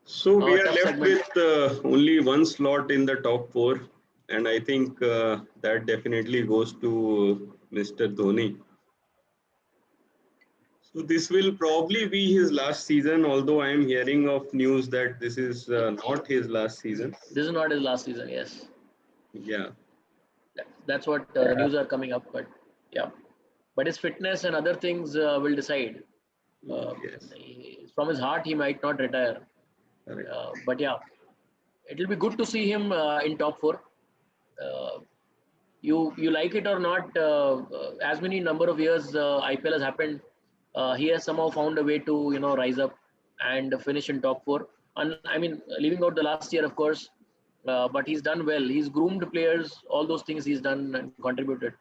So we are tough left segment. with only one slot in the top four, and I think that definitely goes to Mr. Dhoni. So this will probably be his last season, although I am hearing of news that this is not his last season. This is not his last season. Yes, Yeah, that's what the news are coming up. But yeah, but his fitness and other things will decide. Uh, yes, from his heart, he might not retire. correct. But yeah, it will be good to see him in top four. Uh, you like it or not, as many number of years IPL has happened, he has somehow found a way to rise up and finish in top four. And I mean, leaving out the last year, of course, but he's done well. He's groomed players, all those things he's done and contributed.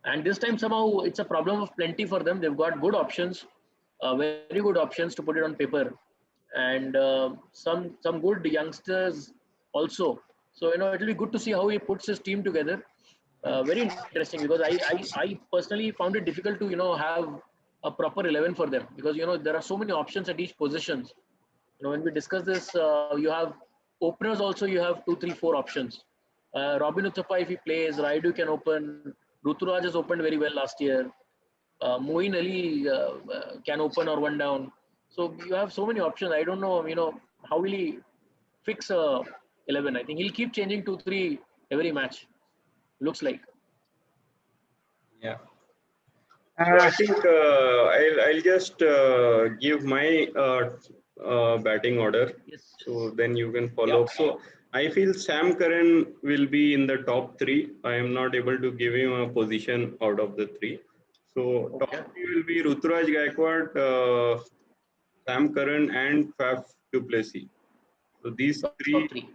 And this time somehow it's a problem of plenty for them. They've got good options, very good options to put it on paper, and some good youngsters also. So it'll be good to see how he puts his team together. Very interesting, because I personally found it difficult to have a proper 11 for them, because there are so many options at each positions. When we discuss this, you have openers also. You have 2, 3, 4 options. Robin Uthappa, if he plays, Raidu can open. Ruturaj has opened very well last year. Moeen Ali can open or one down. So you have so many options. I don't know, how will he fix 11? I think he'll keep changing 2, 3 every match. Looks like. Yeah. So I Uh, think I'll just give my batting order. Yes. So then you can Yeah. follow up. So I feel Sam Curran will be in the top three. I am not able to give him a position out of the three. So top Okay. three will be Ruturaj Gaikwad, Sam Curran, and Faf du Plessis. So these Top three three.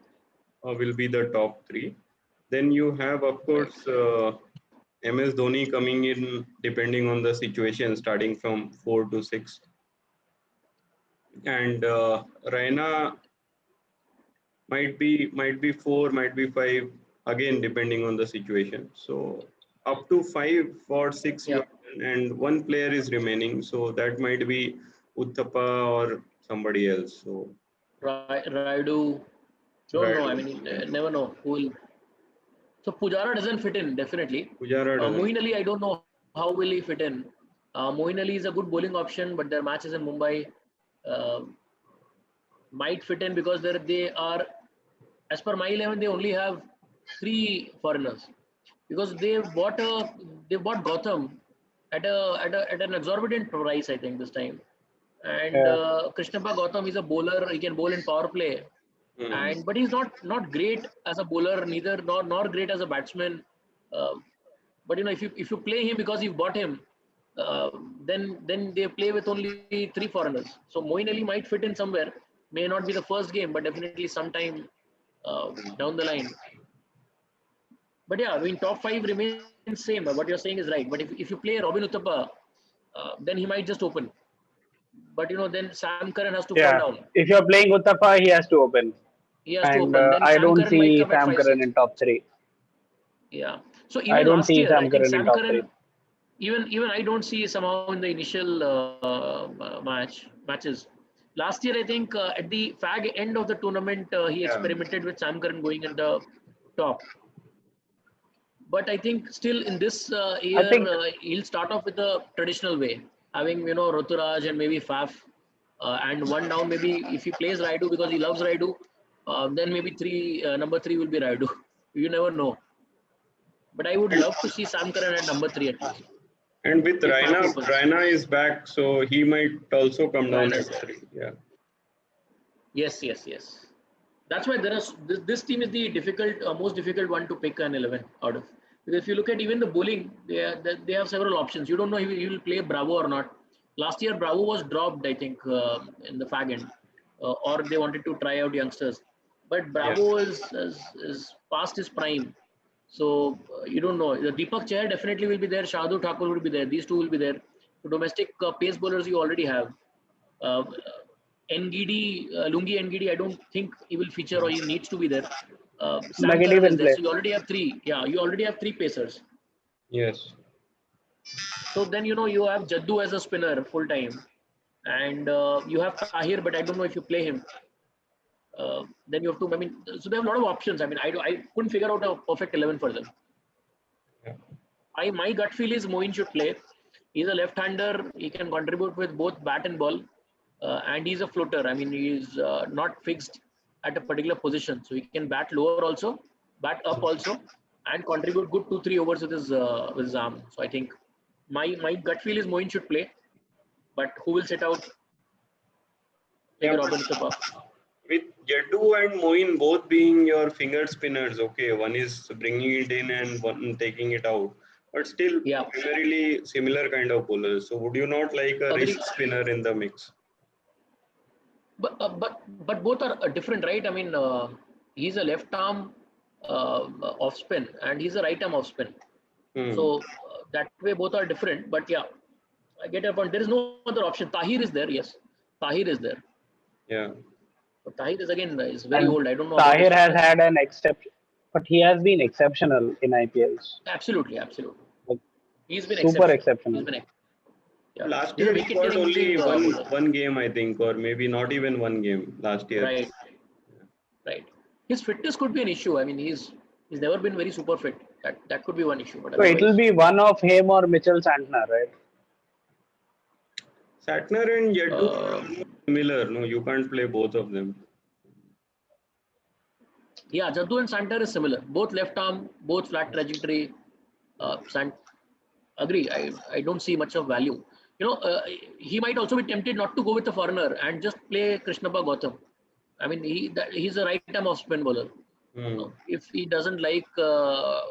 will be the top three. Then you have, of Right. course, MS Dhoni coming in depending on the situation, starting from 4 to 6, and Raina might be 4, might be 5, again depending on the situation. So up to 5 or 6 Yeah. you have, and one player is remaining. So that might be Uthappa or somebody else. So Raidu. Don't know. I Raidu, mean, never know who will. So Pujara doesn't fit in, definitely. Pujara doesn't. Moeen Ali, I don't know how will he fit in. Moeen Ali is a good bowling option, but their matches in Mumbai uh, might fit in, because they are, as per my 11, they only have 3 foreigners, because they bought Gotham at an exorbitant price, I think, this time. And yeah. Krishnappa Gotham is a bowler. He can bowl in power play, Hmm. and but he's not great as a bowler, neither nor great as a batsman. Uh, but if you play him because you bought him, then they play with only 3 foreigners. So Moeen Ali might fit in somewhere. May not be the first game, but definitely sometime down the line. But yeah, I mean, top five remains same. What you're saying is right. But if you play Robin Uthappa, then he might just open. But then Sam Curran has to fall Yeah. down. If you're playing Uthappa, he has to open. He has to And open. Then I Sam don't Curran might see come at Sam five, Curran six. in top three. Yeah. So I even don't last see year, I Sam think Curran in Sam top three. Curran, even I don't see somehow in the initial matches. Last year, I think at the fag end of the tournament, he Yeah. experimented with Sam Curran going in the top. But I think still in this I year, think, he'll start off with the traditional way, having Roturaj and maybe Faf, and one down. Maybe if he plays Raidu because he loves Raidu, then maybe number three will be Raidu. You never know. But I would love to see Sam Curran at number three at least, And with if Faf Raina, opens. Raina is back, so he might also come down Ryan at is there. 3. Yeah. Yes, yes, yes. That's why this team is the most difficult one to pick an 11 out of. Because if you look at even the bowling, they have several options. You don't know if he will play Bravo or not. Last year, Bravo was dropped, I think, in the fag end, or they wanted to try out youngsters. But Yeah. Bravo is past his prime. So you don't know. The Deepak Chahar definitely will be there. Shardul Thakur will be there. These two will be there. So domestic pace bowlers you already have. Uh, Ngidi, Lungi Ngidi, I don't think he will feature or he needs to be there. Sam Nagadi Curran is will there. play. So you already have three. Yeah, you already have three pacers. Yes. So then, you have Jaddu as a spinner full time. And you have Tahir, but I don't know if you play him. then you have to. I mean, so they have a lot of options. I mean, I couldn't figure out a perfect 11 for them. Yeah. My gut feel is Moeen should play. He's a left-hander. He can contribute with both bat and ball, and he's a floater. I mean, he's not fixed at a particular position, so he can bat lower also, bat up also, and contribute good 2-3 overs with his arm. So I think my gut feel is Moeen should play, but who will sit out? Take Yeah, Robin but Uthappa. with Jaddu and Moeen both being your finger spinners, okay, one is bringing it in and one taking it out, but still Yeah. primarily similar kind of bowlers. So would you not like a Agree. wrist spinner in the mix? But both are different, right? I mean, he's a left arm off spin, and he's a right arm off spin. So that way both are different. But yeah, I get your point. There is no other option. Tahir is there, yes. Tahir is there. Yeah. But Tahir is again is very And old. I don't know. about Tahir his has fitness. had an exception, but he has been exceptional in IPLs. Absolutely. Like, He's been super exceptional. exceptional. He's been yeah. Last He's a year he got only wicket-taking bowler. one game, I think, or maybe not even one game last year. Right. His fitness could be an issue. I mean, he's never been very super fit. That could be one issue. But So it will be one of him or Mitchell Santner, right? Santner and Jaddu are almost similar. No, you can't play both of them. Yeah, Jaddu and Santner is similar. Both left arm, both flat trajectory. Agree. I don't see much of value. You know, he might also be tempted not to go with a foreigner and just play Krishnappa Gautam. I mean, he's a right arm off spin bowler. If he doesn't like,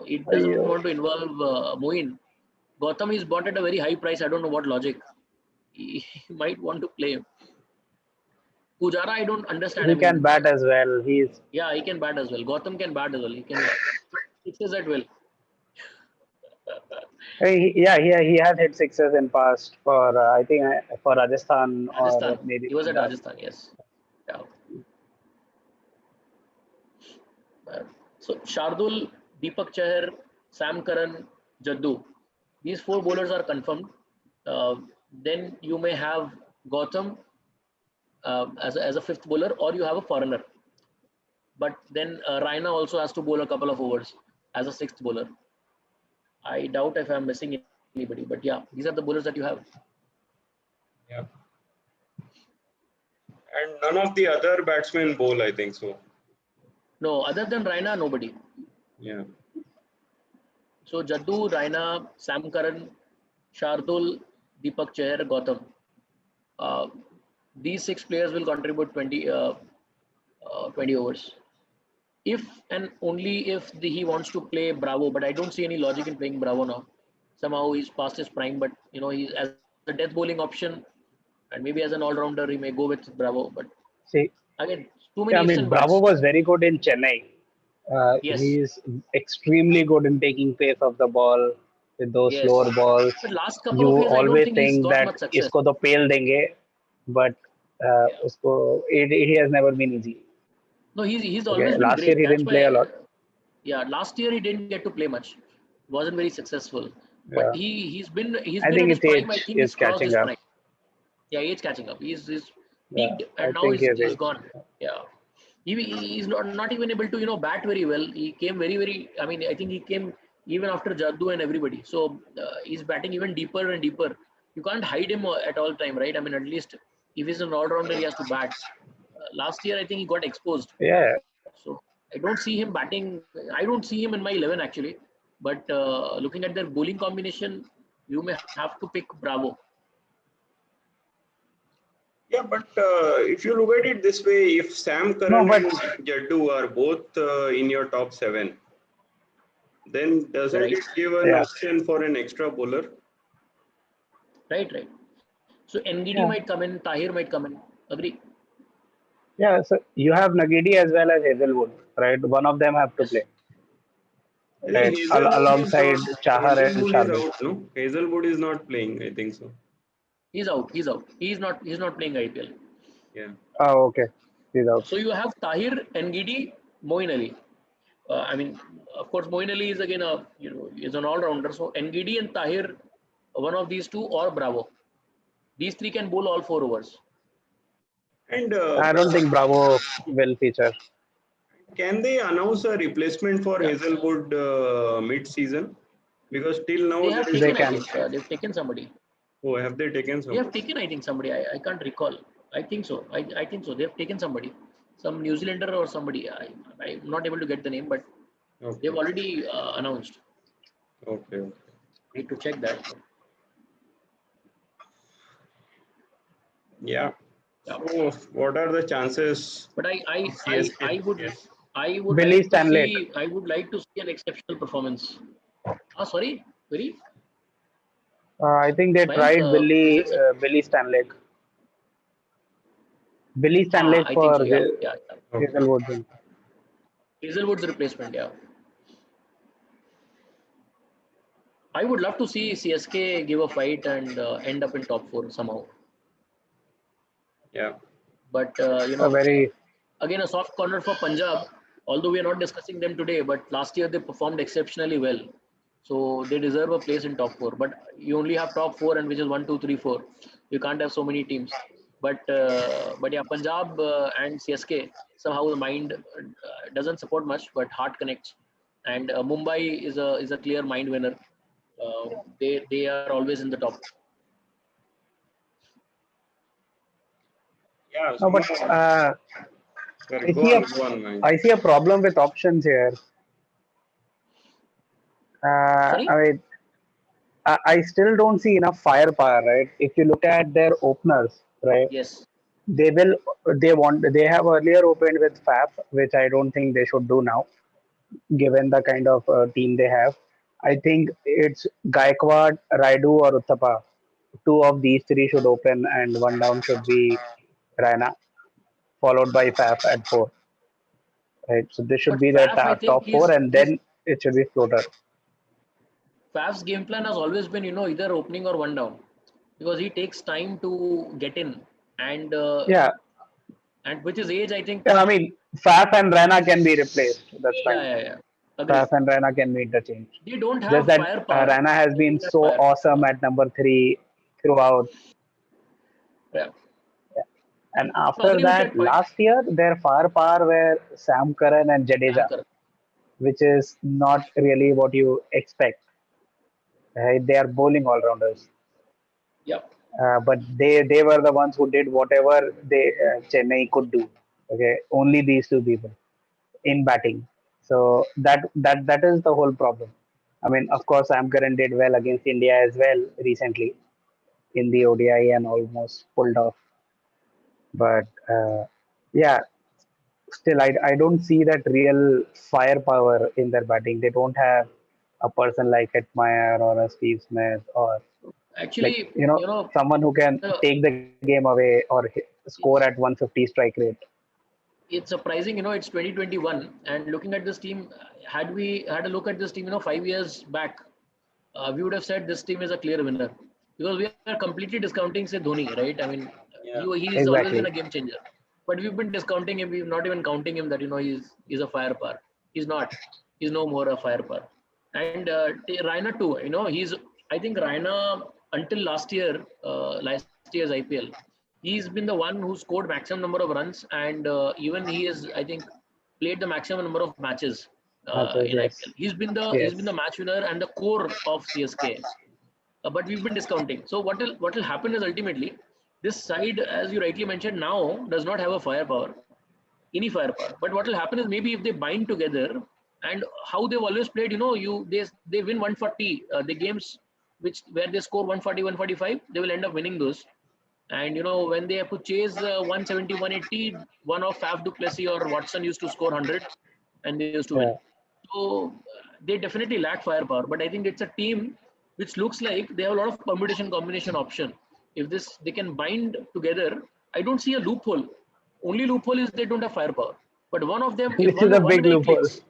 he doesn't want to involve Moeen. Gautam is bought at a very high price. I don't know what logic. He might want to play him. Pujara, I don't understand. He can bat as well. He can bat as well. Gautam can bat as well. He can sixes at will. He has hit sixes in past for I think for Rajasthan. Or maybe he was at Rajasthan. Yes. Yeah. So Shardul, Deepak Chahar, Sam Curran, Jaddu. These 4 bowlers are confirmed. Then you may have Gautam as a 5th bowler, or you have a foreigner. But then Raina also has to bowl a couple of overs as a 6th bowler. I doubt if I'm missing anybody, but yeah, these are the bowlers that you have. Yeah. And none of the other batsmen bowl, I think so. No, other than Raina, nobody. Yeah. So Jaddu, Raina, Sam Curran, Shardul, Deepak Chahar, Gautam. These 6 players will contribute 20 overs. If and only if he wants to play Bravo, but I don't see any logic in playing Bravo now. Somehow he's past his prime, but you know, he's as a death bowling option, and maybe as an all-rounder he may go with Bravo. But see, again, too many. I mean, Bravo was very good in Chennai. Yes. He is extremely good in taking pace of the ball with those slower balls. But last couple You of years, always I don't think he's got that much success. isko to pel denge, but it has never been easy. No, he's always been last great. year he didn't play a lot. Yeah, last year he didn't get to play much. Wasn't very successful. But he's been I in think his its prime. I age think is he's crossed catching his up. prime. Yeah, he's catching up. He's peaked, I and now think he's gone. Yeah, he's not even able to bat very well. He came very. I mean, I think he came even after Jaddu and everybody. So he's batting even deeper and deeper. You can't hide him at all time, right? I mean, at least if he's an all-rounder, he has to bat. Last year, I think he got exposed. Yeah. So I don't see him batting. I don't see him in my 11 actually. But looking at their bowling combination, you may have to pick Bravo. Yeah, but if you look at it this way, if Sam Curran and Jaddu are both in your top 7, then doesn't it give an option for an extra bowler? Right. So NGD might come in, Tahir might come in. Agree? Yeah, so you have Nagidi as well as Hazelwood, right? One of them have to play. Right. Alongside Chahar and Shardul. No, Hazelwood is not playing, I think so. He's out. He's not playing IPL. Yeah. Oh, okay. He's out. So you have Tahir, NGD, Moeen Ali. I mean, of course, Moeen Ali is again is an all-rounder. So NGD and Tahir, one of these two or Bravo. These 3 can bowl all 4 overs. And I don't think Bravo will feature. can they announce a replacement for Yeah. Hazelwood mid-season? Because till now They have there is They taken, I can. think, they've taken somebody. Oh, have they taken They have someone? taken, I think, somebody. I can't recall. I think so. I think so. They have taken somebody, some New Zealander or somebody. I'm not able to get the name, but they've Okay, already announced. okay. Need to check that. Yeah. Yeah. So, what are the chances But CSK? Yes. I would Billy like to Stanley. see I would like to see an exceptional performance. Sorry, very I think they Mayank. tried Is it? Billy Stanley. Billy Stanley I think for so. Yeah, yeah, yeah. Okay. Hazelwood. Hazelwood's replacement. Yeah, I would love to see CSK give a fight and end up in top four somehow. Yeah. But A very again a soft corner for Punjab. Although we are not discussing them today, but last year they performed exceptionally well, so they deserve a place in top four. But you only have top four, and which is 1, 2, 3, 4. You can't have so many teams. But yeah, Punjab and CSK, somehow the mind doesn't support much, but heart connects. And Mumbai is a clear mind winner. They are always in the top. Yeah. no, but Sorry, I see a go on, man. I see a problem with options here. Sorry. I mean, I still don't see enough firepower, right? If you look at their openers, right, Yes. they will, they have earlier opened with FAF, which I don't think they should do now, given the kind of team they have. I think it's Gaikwad, Raidu, or Uthappa. Two of these three should open, and one down should be Raina, followed by FAF at four. Right, so this should But be the Faf, I think top four, and he's then it should be floater. Faf's game plan has always been, either opening or one down, because he takes time to get in, and Yeah, with his age, I think. yeah. I mean, Faf and Raina can be replaced. That's Yeah, fine. yeah, yeah. Faf Agree. and Raina can meet the change. They don't Just have that firepower. Raina has They been don't have so awesome firepower. at number three throughout. Yeah. And No, after agree with that, that point. last year, their firepower were Sam Curran and Jadeja, Anchor. which is not really what you expect. Right? They are bowling all rounders. Yeah. But they were the ones who did whatever Chennai could do. Okay, only these two people in batting. So that is the whole problem. I mean, of course, Sam Curran did well against India as well recently in the ODI and almost pulled off. But yeah, still, I don't see that real firepower in their batting. They don't have a person like Hetmeyer or a Steve Smith or like Actually, someone who can the, take the game away or score it's at 150 strike rate. it's surprising. It's 2021, and looking at this team, had we had a look at this team, 5 years back, we would have said this team is a clear winner, because we are completely discounting, say, Dhoni, right? I mean, Yeah. he's always been Exactly. a game changer, but we've been discounting him. We're not even counting him that he's a firepower. He's not. He's no more a firepower. And Raina too. He's. I think Raina until last year's IPL, he's been the one who scored maximum number of runs, and even he is, I think, played the maximum number of matches Matches, in IPL. yes. He's been the Yes. match winner and the core of CSK. But we've been discounting. So what will happen is, ultimately, this side, as you rightly mentioned, now does not have a firepower, any firepower. But what will happen is, maybe if they bind together, and how they've always played, they win 140 the games which where they score 140, 145, they will end up winning those. And when they have to chase 170, 180, one of Faf du Plessis or Watson used to score 100, and they used to win. Yeah. So they definitely lack firepower. But I think it's a team which looks like they have a lot of permutation combination option. If they can bind together, I don't see a loophole. Only loophole is they don't have firepower. But one of them, if Which is a one big guy loophole. clicks,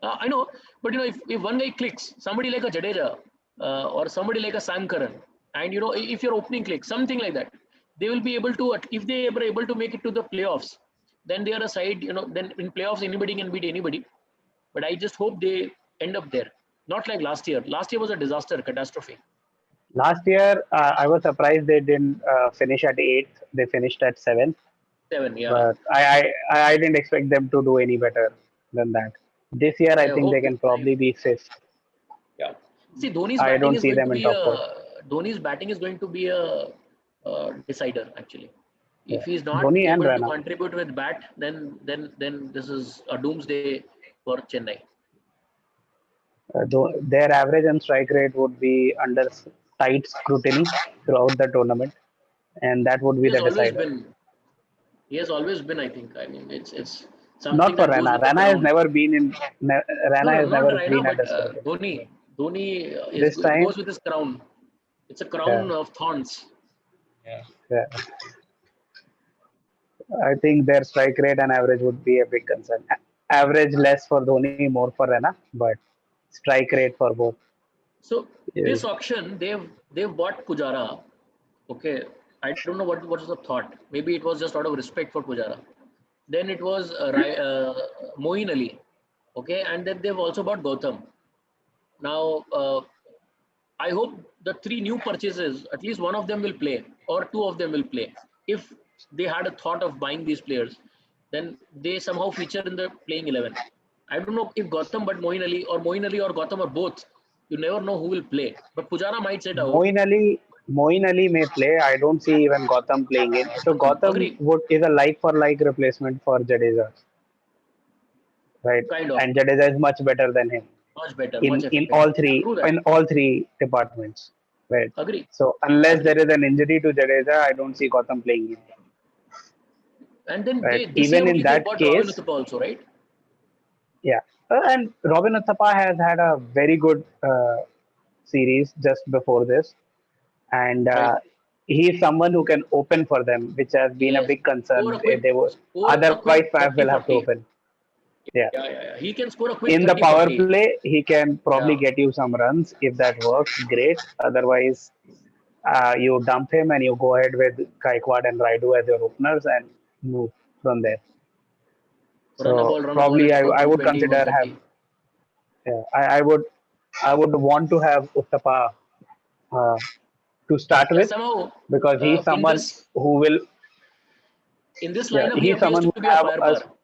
I know, but if one guy clicks, somebody like a Jadeja or somebody like a Sam Curran, and if your opening clicks, something like that, they will be able to. If they are able to make it to the playoffs, then they are a side. Then in playoffs anybody can beat anybody. But I just hope they end up there. Not like last year. Last year was a disaster, catastrophe. Last year, I was surprised they didn't finish at 8th. They finished at 7th. 7, yeah. But I didn't expect them to do any better than that. This year, I I think they hope this can probably time. be 5th. Yeah. See, Dhoni's I batting don't is see going them to in be top 4. Dhoni's batting is going to be a decider actually. Yeah. If he's not Dhoni and able to Raina. contribute with bat, then this is a doomsday for Chennai. Their average and strike rate would be under tight scrutiny throughout the tournament, and that would He be has the always decider. been. He has always been. I think. I mean, it's Not something for that goes Rana. with the Rana has crown. never been in. No, Rana no, has not never Raina, been but under scrutiny. Dhoni. Dhoni This it time, goes with his crown. It's a yeah, crown of thorns. Yeah. yeah. I think their strike rate and average would be a big concern. Average less for Dhoni, more for Rana, but strike rate for both. So Is, this auction, they've bought Pujara. Okay, I don't know what was the thought. Maybe it was just out of respect for Pujara. Then it was Moeen Ali. Okay, and then they've also bought Gautam. Now I hope the 3 new purchases, at least one of them will play, or 2 of them will play. If they had a thought of buying these players, then they somehow feature in the playing 11. I don't know if Gautam, but Moeen Ali or Gautam or both. You never know who will play. But Pujara might sit out. Moeen Ali may play. I don't see even Gotham playing in. So Gotham Agree, is a like for like replacement for Jadeja, right? kind of. And Jadeja is much better than him Much better, in much effective. True that. in all three departments, right? Agree, So unless agree. there is an injury to Jadeja, I don't see Gotham playing in, And then right? this year Even in only they that bought Robin case, Uthappa also, right? yeah. And Robin Uthappa has had a very good series just before this, and Right. he is someone who can open for them, which has been a Yes. big concern. They were Score a otherwise quick Fab 30, will have to 40. open. Yeah. Yeah, yeah, yeah. He can score a quick In the 30, power 40. play, he can probably Yeah. get you some runs. If that works, great. Otherwise, you dump him and you go ahead with Gaikwad and Raidu as your openers and move from there. So Run a ball probably and score I would 120, consider have 130. yeah, I would want to have Uttapa uh, to start Yeah, with somehow because he's in someone this who will lineup he he's appears someone to who be a have us firepower.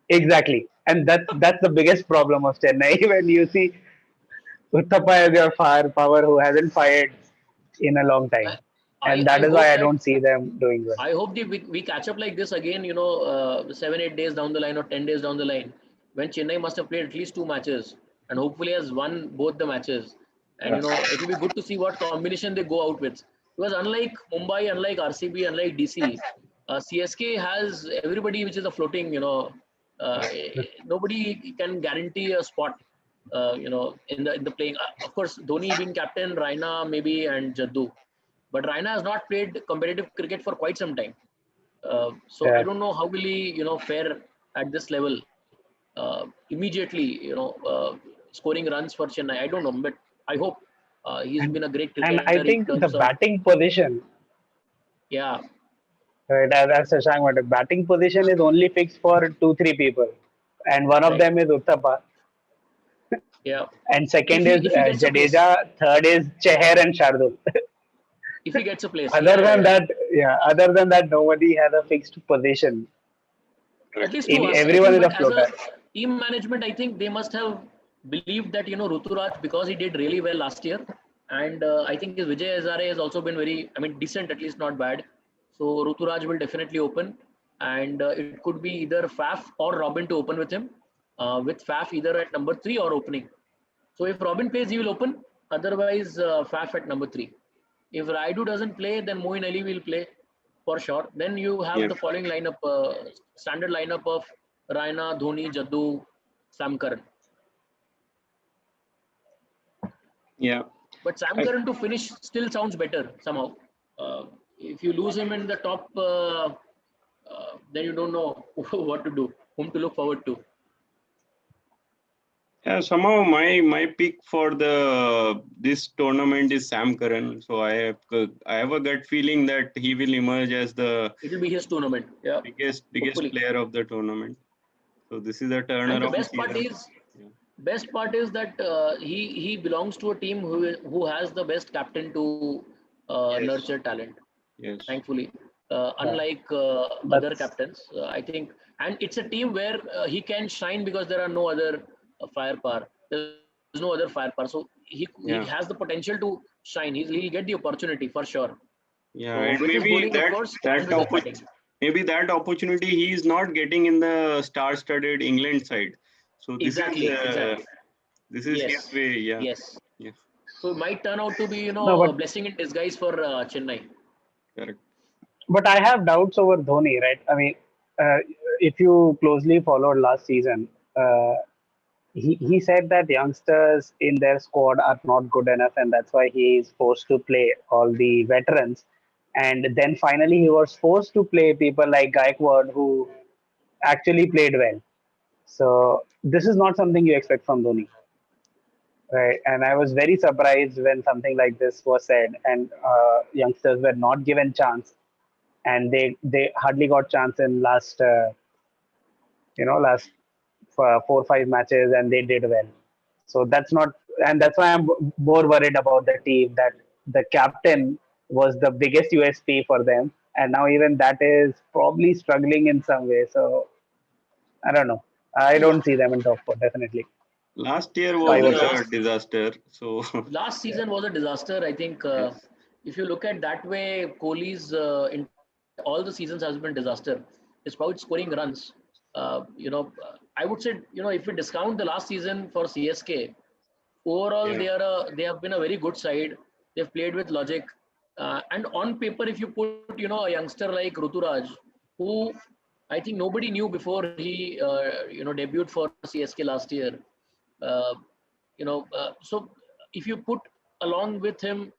exactly, and that's the biggest problem of Chennai when you see Uttapa as your firepower who hasn't fired in a long time, I, and I that is why hope I that don't see them doing well. I hope we catch up like this again, 7, 8 days down the line or 10 days down the line, when Chennai must have played at least 2 matches and hopefully has won both the matches. And, Yeah. it'll be good to see what combination they go out with. Because unlike Mumbai, unlike RCB, unlike DC, CSK has everybody which is a floating, uh, nobody can guarantee a spot, in the playing. Of course, Dhoni being captain, Raina maybe, and Jaddu. But Raina has not played competitive cricket for quite some time. So I Yeah. don't know how will he, fare at this level immediately, scoring runs for Chennai. I don't know, but I hope he's And been a great and cricketer I in think the terms of, batting position, yeah, right, as Shashank wanted, batting position is only fixed for 2 3 people, and one of right, them is Uttapa, yeah. and second is If he gets a place, Jadeja, third is Cheher and Shardul. if he gets a place, Other yeah, yeah, than yeah. that, yeah, other than that, nobody has a fixed position. At Correct. least to In us, I everyone think. is a But as floater. a team management, I think they must have believed that Ruturaj, because he did really well last year, and I think his Vijay Hazare has also been very, I mean, decent, at least not bad. So Ruturaj will definitely open, and it could be either Faf or Robin to open with him, with Faf either at number 3 or opening. So if Robin plays, he will open. Otherwise, Faf at number 3. If Raidu doesn't play, then Moeen Ali will play for sure. Then you have Yeah. the following lineup, standard lineup of Raina, Dhoni, Jaddu, Sam Curran. Yeah. But Sam I, Curran to finish still sounds better somehow. If you lose him in the top, then you don't know what to do, whom to look forward to. yeah. Somehow my pick for the this tournament is Sam Curran. So I have a gut feeling that he will emerge as the It will be his tournament. Yeah, biggest hopefully. player of the tournament. So this is a And the turnaround best part season. is Yeah. best part is that he belongs to a team who has the best captain to Yes. nurture talent. Yes. Thankfully, Yeah, unlike other that's captains, I think, and it's a team where he can shine because there are no other firepower. There's no other firepower, so he has the Yeah. potential to shine. He'll get the opportunity for sure. Yeah. So with And his maybe bowling, of course, and that with his batting. maybe that opportunity he is not getting in the star-studded England side. So Exactly, exactly. this is his Yes, way. Yeah. yes. Yeah. So it might turn out to be, no, a blessing in disguise for Chennai. Correct. but I have doubts over Dhoni, right? I mean, uh, if you closely followed last season, he said that youngsters in their squad are not good enough, and that's why he is forced to play all the veterans. And then finally, he was forced to play people like Gaikwad, who actually played well. So this is not something you expect from Dhoni, right? And I was very surprised when something like this was said, and youngsters were not given chance, and they hardly got chance in last 4 or 5 matches, and they did well. So that's not, and that's why I'm more worried about the team, that the captain was the biggest USP for them, and now even that is probably struggling in some way. So I don't know. I See, don't see them in top four definitely. Last year see, was Five or a six. disaster. So last Yeah. season was a disaster. I think yes. if you look at that way, Kohli's entire all the seasons has been disaster. Despite scoring runs, I would say, if we discount the last season for CSK, overall Yeah. they have been a very good side. They've played with logic, and on paper, if you put a youngster like Ruturaj, who I think nobody knew before he debuted for CSK last year. Uh, so if you put along with him